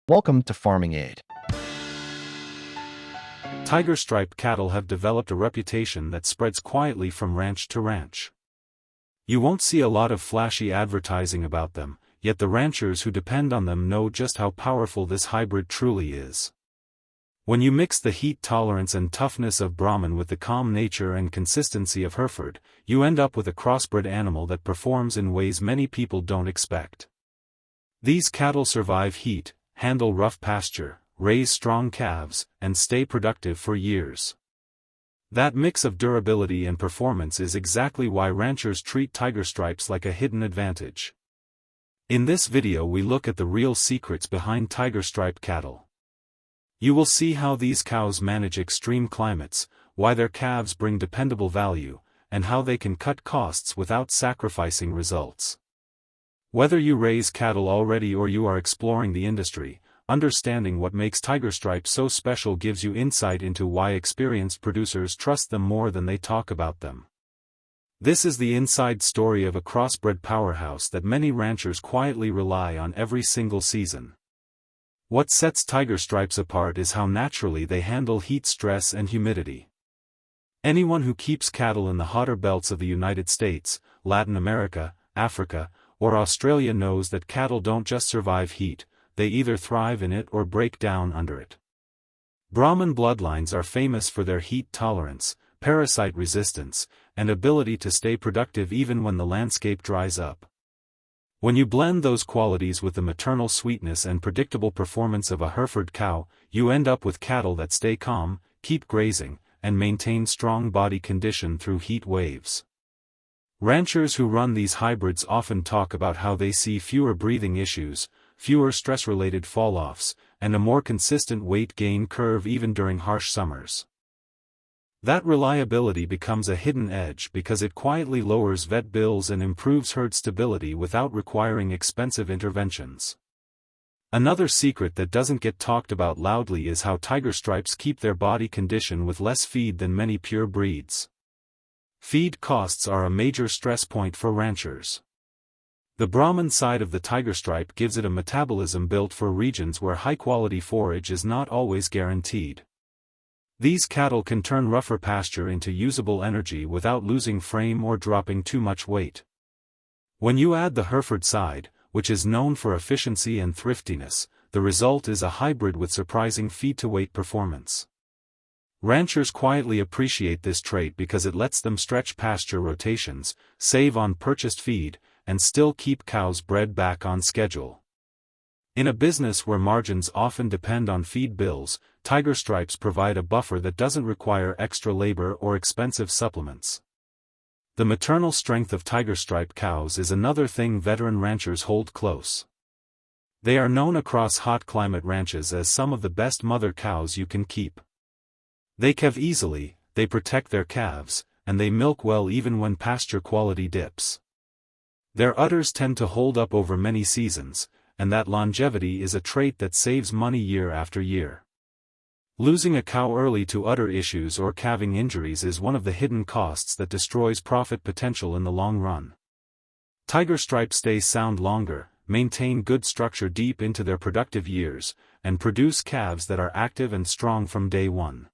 Welcome to Farming Aid. Tigerstripe cattle have developed a reputation that spreads quietly from ranch to ranch. You won't see a lot of flashy advertising about them, yet the ranchers who depend on them know just how powerful this hybrid truly is. When you mix the heat tolerance and toughness of Brahman with the calm nature and consistency of Hereford, you end up with a crossbred animal that performs in ways many people don't expect. These cattle survive heat, handle rough pasture, raise strong calves, and stay productive for years. That mix of durability and performance is exactly why ranchers treat Tigerstripes like a hidden advantage. In this video we look at the real secrets behind Tigerstripe cattle. You will see how these cows manage extreme climates, why their calves bring dependable value, and how they can cut costs without sacrificing results. Whether you raise cattle already or you are exploring the industry, understanding what makes Tigerstripes so special gives you insight into why experienced producers trust them more than they talk about them. This is the inside story of a crossbred powerhouse that many ranchers quietly rely on every single season. What sets Tigerstripes apart is how naturally they handle heat stress and humidity. Anyone who keeps cattle in the hotter belts of the United States, Latin America, Africa, or Australia knows that cattle don't just survive heat, they either thrive in it or break down under it. Brahman bloodlines are famous for their heat tolerance, parasite resistance, and ability to stay productive even when the landscape dries up. When you blend those qualities with the maternal sweetness and predictable performance of a Hereford cow, you end up with cattle that stay calm, keep grazing, and maintain strong body condition through heat waves. Ranchers who run these hybrids often talk about how they see fewer breathing issues, fewer stress-related fall-offs, and a more consistent weight gain curve even during harsh summers. That reliability becomes a hidden edge because it quietly lowers vet bills and improves herd stability without requiring expensive interventions. Another secret that doesn't get talked about loudly is how Tigerstripes keep their body condition with less feed than many pure breeds. Feed costs are a major stress point for ranchers. The Brahman side of the Tigerstripe gives it a metabolism built for regions where high-quality forage is not always guaranteed. These cattle can turn rougher pasture into usable energy without losing frame or dropping too much weight. When you add the Hereford side, which is known for efficiency and thriftiness, the result is a hybrid with surprising feed-to-weight performance. Ranchers quietly appreciate this trait because it lets them stretch pasture rotations, save on purchased feed, and still keep cows bred back on schedule. In a business where margins often depend on feed bills, Tigerstripes provide a buffer that doesn't require extra labor or expensive supplements. The maternal strength of Tigerstripe cows is another thing veteran ranchers hold close. They are known across hot climate ranches as some of the best mother cows you can keep. They calve easily, they protect their calves, and they milk well even when pasture quality dips. Their udders tend to hold up over many seasons, and that longevity is a trait that saves money year after year. Losing a cow early to udder issues or calving injuries is one of the hidden costs that destroys profit potential in the long run. Tigerstripes stay sound longer, maintain good structure deep into their productive years, and produce calves that are active and strong from day one.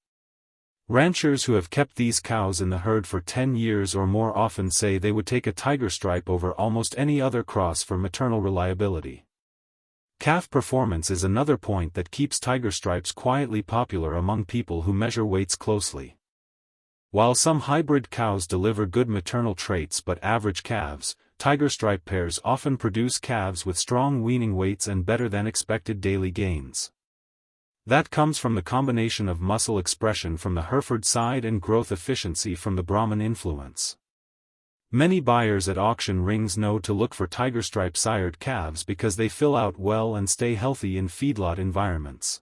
Ranchers who have kept these cows in the herd for 10 years or more often say they would take a Tigerstripe over almost any other cross for maternal reliability. Calf performance is another point that keeps Tigerstripes quietly popular among people who measure weights closely. While some hybrid cows deliver good maternal traits but average calves, Tigerstripe pairs often produce calves with strong weaning weights and better than expected daily gains. That comes from the combination of muscle expression from the Hereford side and growth efficiency from the Brahman influence. Many buyers at auction rings know to look for Tigerstripe sired calves because they fill out well and stay healthy in feedlot environments.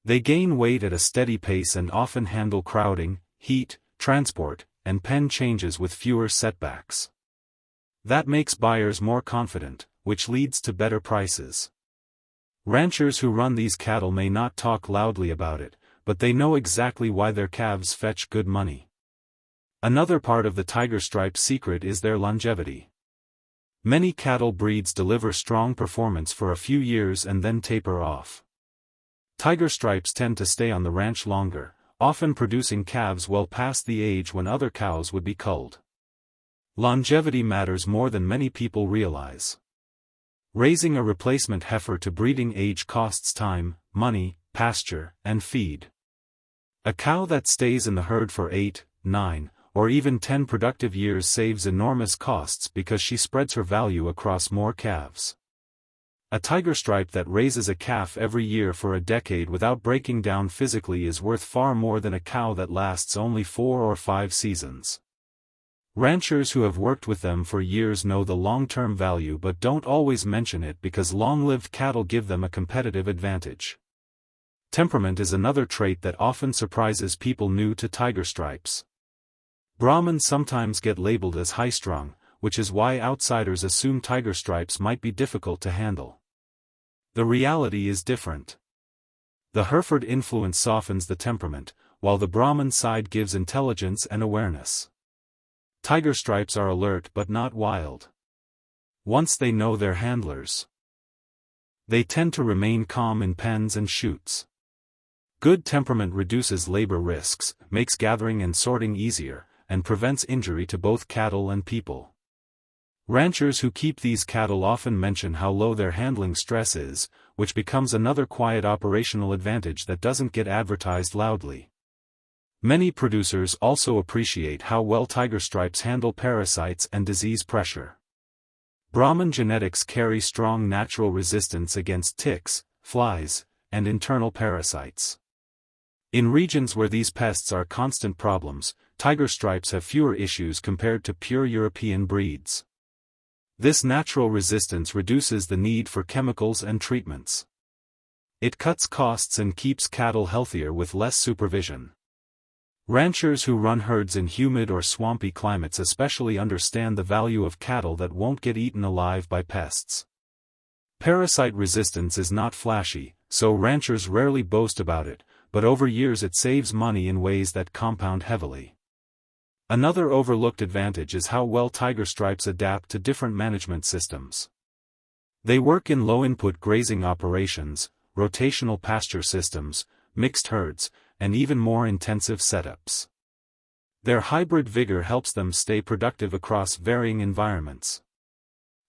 They gain weight at a steady pace and often handle crowding, heat, transport, and pen changes with fewer setbacks. That makes buyers more confident, which leads to better prices. Ranchers who run these cattle may not talk loudly about it, but they know exactly why their calves fetch good money. Another part of the Tigerstripe secret is their longevity. Many cattle breeds deliver strong performance for a few years and then taper off. Tigerstripes tend to stay on the ranch longer, often producing calves well past the age when other cows would be culled. Longevity matters more than many people realize. Raising a replacement heifer to breeding age costs time, money, pasture, and feed. A cow that stays in the herd for 8, 9, or even 10 productive years saves enormous costs because she spreads her value across more calves. A tigerstripe that raises a calf every year for a decade without breaking down physically is worth far more than a cow that lasts only 4 or 5 seasons. Ranchers who have worked with them for years know the long-term value but don't always mention it because long-lived cattle give them a competitive advantage. Temperament is another trait that often surprises people new to tigerstripes. Brahmans sometimes get labeled as high-strung, which is why outsiders assume tigerstripes might be difficult to handle. The reality is different. The Hereford influence softens the temperament, while the Brahman side gives intelligence and awareness. Tigerstripes are alert but not wild. Once they know their handlers, they tend to remain calm in pens and chutes. Good temperament reduces labor risks, makes gathering and sorting easier, and prevents injury to both cattle and people. Ranchers who keep these cattle often mention how low their handling stress is, which becomes another quiet operational advantage that doesn't get advertised loudly. Many producers also appreciate how well tigerstripes handle parasites and disease pressure. Brahman genetics carry strong natural resistance against ticks, flies, and internal parasites. In regions where these pests are constant problems, tigerstripes have fewer issues compared to pure European breeds. This natural resistance reduces the need for chemicals and treatments. It cuts costs and keeps cattle healthier with less supervision. Ranchers who run herds in humid or swampy climates especially understand the value of cattle that won't get eaten alive by pests. Parasite resistance is not flashy, so ranchers rarely boast about it, but over years it saves money in ways that compound heavily. Another overlooked advantage is how well tigerstripes adapt to different management systems. They work in low-input grazing operations, rotational pasture systems, mixed herds, and even more intensive setups. Their hybrid vigor helps them stay productive across varying environments.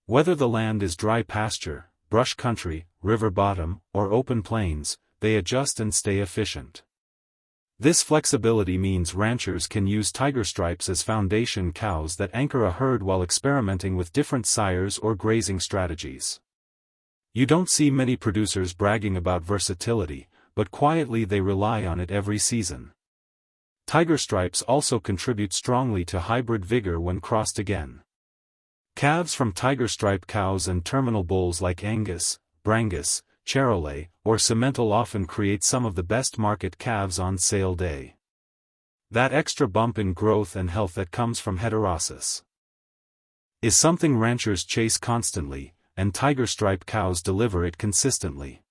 Whether the land is dry pasture, brush country, river bottom, or open plains, they adjust and stay efficient. This flexibility means ranchers can use tigerstripes as foundation cows that anchor a herd while experimenting with different sires or grazing strategies. You don't see many producers bragging about versatility, but quietly they rely on it every season. Tigerstripes also contribute strongly to hybrid vigor when crossed again. Calves from tigerstripe cows and terminal bulls like Angus, Brangus, Charolais, or Simmental often create some of the best market calves on sale day. That extra bump in growth and health that comes from heterosis is something ranchers chase constantly, and tigerstripe cows deliver it consistently.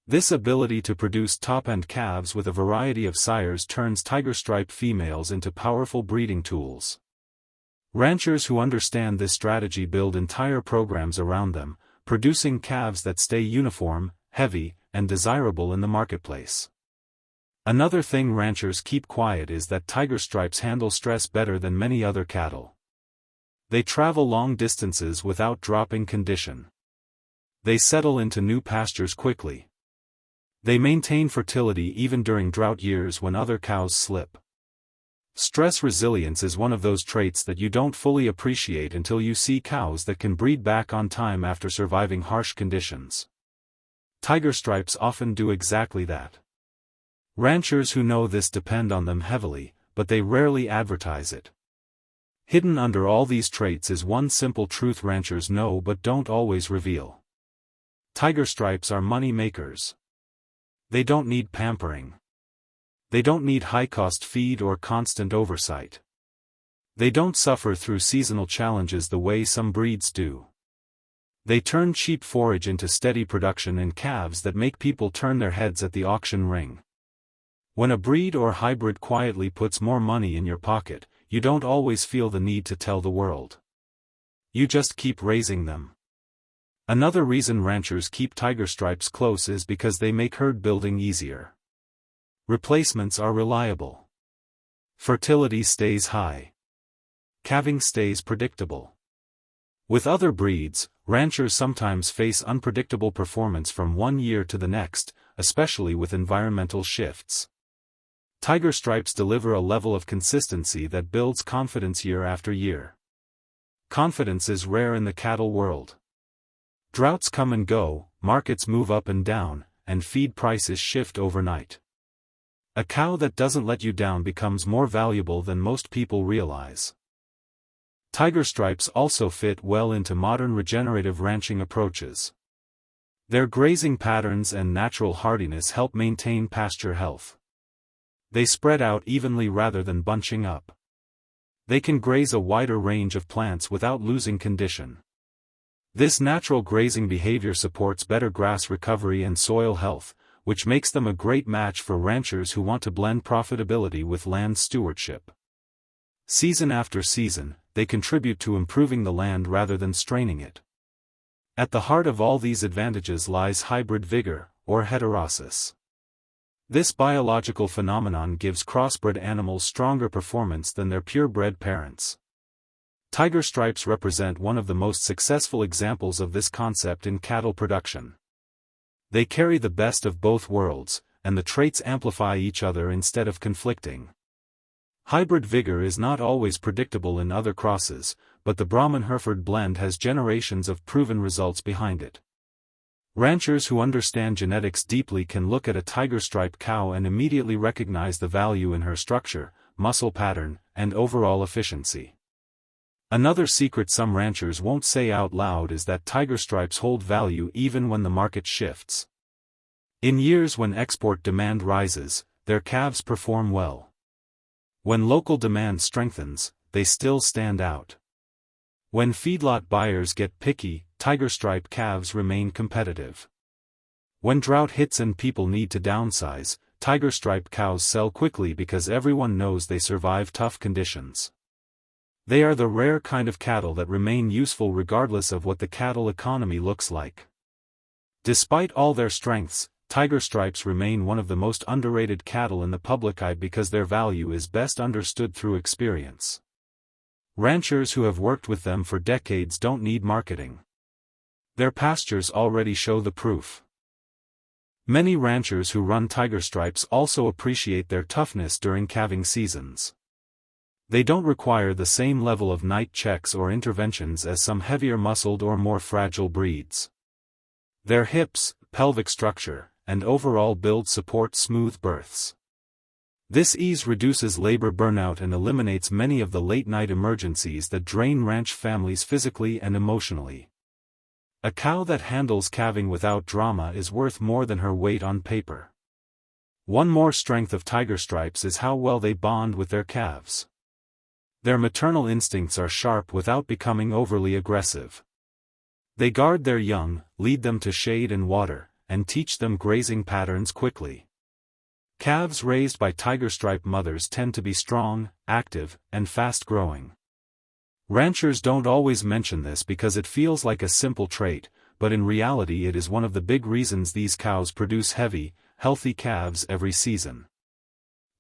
This ability to produce top-end calves with a variety of sires turns tigerstripe females into powerful breeding tools. Ranchers who understand this strategy build entire programs around them, producing calves that stay uniform, heavy, and desirable in the marketplace. Another thing ranchers keep quiet is that tigerstripes handle stress better than many other cattle. They travel long distances without dropping condition. They settle into new pastures quickly. They maintain fertility even during drought years when other cows slip. Stress resilience is one of those traits that you don't fully appreciate until you see cows that can breed back on time after surviving harsh conditions. Tigerstripes often do exactly that. Ranchers who know this depend on them heavily, but they rarely advertise it. Hidden under all these traits is one simple truth ranchers know but don't always reveal. Tigerstripes are money makers. They don't need pampering. They don't need high-cost feed or constant oversight. They don't suffer through seasonal challenges the way some breeds do. They turn cheap forage into steady production in calves that make people turn their heads at the auction ring. When a breed or hybrid quietly puts more money in your pocket, you don't always feel the need to tell the world. You just keep raising them. Another reason ranchers keep Tigerstripes close is because they make herd building easier. Replacements are reliable. Fertility stays high. Calving stays predictable. With other breeds, ranchers sometimes face unpredictable performance from one year to the next, especially with environmental shifts. Tigerstripes deliver a level of consistency that builds confidence year after year. Confidence is rare in the cattle world. Droughts come and go, markets move up and down, and feed prices shift overnight. A cow that doesn't let you down becomes more valuable than most people realize. Tigerstripes also fit well into modern regenerative ranching approaches. Their grazing patterns and natural hardiness help maintain pasture health. They spread out evenly rather than bunching up. They can graze a wider range of plants without losing condition. This natural grazing behavior supports better grass recovery and soil health, which makes them a great match for ranchers who want to blend profitability with land stewardship. Season after season, they contribute to improving the land rather than straining it. At the heart of all these advantages lies hybrid vigor, or heterosis. This biological phenomenon gives crossbred animals stronger performance than their purebred parents. Tigerstripes represent one of the most successful examples of this concept in cattle production. They carry the best of both worlds, and the traits amplify each other instead of conflicting. Hybrid vigor is not always predictable in other crosses, but the Brahman and Hereford blend has generations of proven results behind it. Ranchers who understand genetics deeply can look at a Tigerstripe cow and immediately recognize the value in her structure, muscle pattern, and overall efficiency. Another secret some ranchers won't say out loud is that Tigerstripes hold value even when the market shifts. In years when export demand rises, their calves perform well. When local demand strengthens, they still stand out. When feedlot buyers get picky, Tigerstripe calves remain competitive. When drought hits and people need to downsize, Tigerstripe cows sell quickly because everyone knows they survive tough conditions. They are the rare kind of cattle that remain useful regardless of what the cattle economy looks like. Despite all their strengths, Tigerstripes remain one of the most underrated cattle in the public eye because their value is best understood through experience. Ranchers who have worked with them for decades don't need marketing. Their pastures already show the proof. Many ranchers who run Tigerstripes also appreciate their toughness during calving seasons. They don't require the same level of night checks or interventions as some heavier muscled or more fragile breeds. Their hips, pelvic structure, and overall build support smooth births. This ease reduces labor burnout and eliminates many of the late-night emergencies that drain ranch families physically and emotionally. A cow that handles calving without drama is worth more than her weight on paper. One more strength of Tigerstripes is how well they bond with their calves. Their maternal instincts are sharp without becoming overly aggressive. They guard their young, lead them to shade and water, and teach them grazing patterns quickly. Calves raised by Tigerstripe mothers tend to be strong, active, and fast-growing. Ranchers don't always mention this because it feels like a simple trait, but in reality it is one of the big reasons these cows produce heavy, healthy calves every season.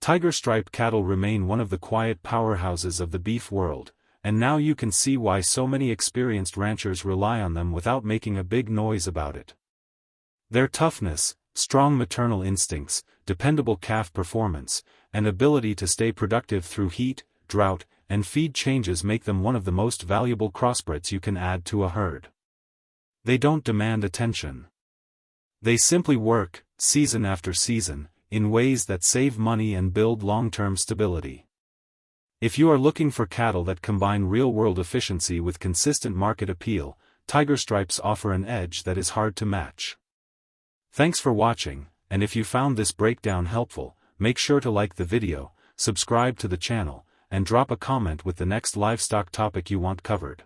Tigerstripe cattle remain one of the quiet powerhouses of the beef world, and now you can see why so many experienced ranchers rely on them without making a big noise about it. Their toughness, strong maternal instincts, dependable calf performance, and ability to stay productive through heat, drought, and feed changes make them one of the most valuable crossbreds you can add to a herd. They don't demand attention. They simply work, season after season, in ways that save money and build long-term stability. If you are looking for cattle that combine real-world efficiency with consistent market appeal, Tigerstripes offer an edge that is hard to match. Thanks for watching, and if you found this breakdown helpful, make sure to like the video, subscribe to the channel, and drop a comment with the next livestock topic you want covered.